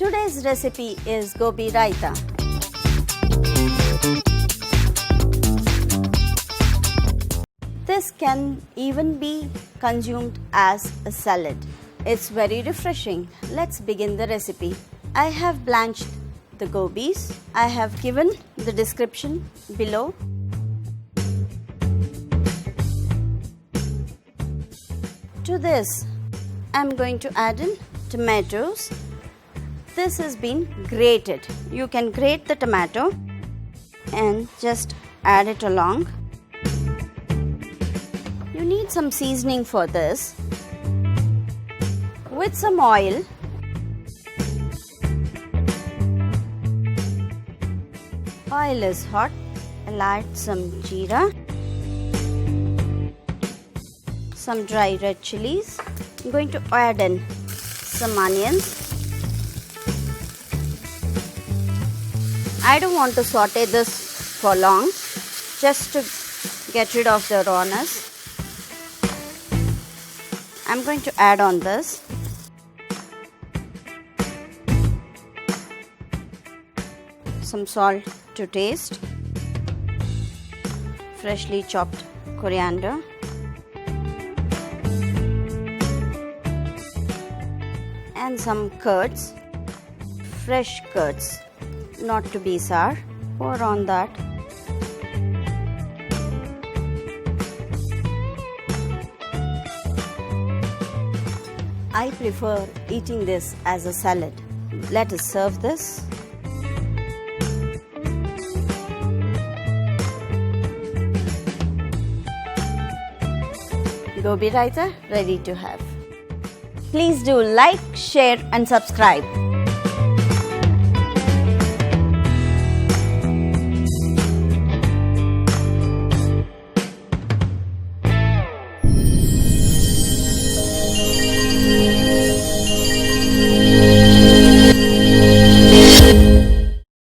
Today's recipe is Gobi Raita. This can even be consumed as a salad. It's very refreshing. Let's begin the recipe. I have blanched the gobis. I have given the description below. To this, I'm going to add in tomatoes. This has been grated. You can grate the tomato and just add it along. You need some seasoning for this. With some oil, oil is hot. I'll add some jeera, some dry red chilies. I'm going to add in some onions. I don't want to saute this for long, just to get rid of the rawness. I'm going to add on this. Some salt to taste. Freshly chopped coriander. And some curds, fresh curds, not to be sour. Pour on that. I prefer eating this as a salad. Let us serve this. Gobi Raita ready to have. Please do like, share and subscribe.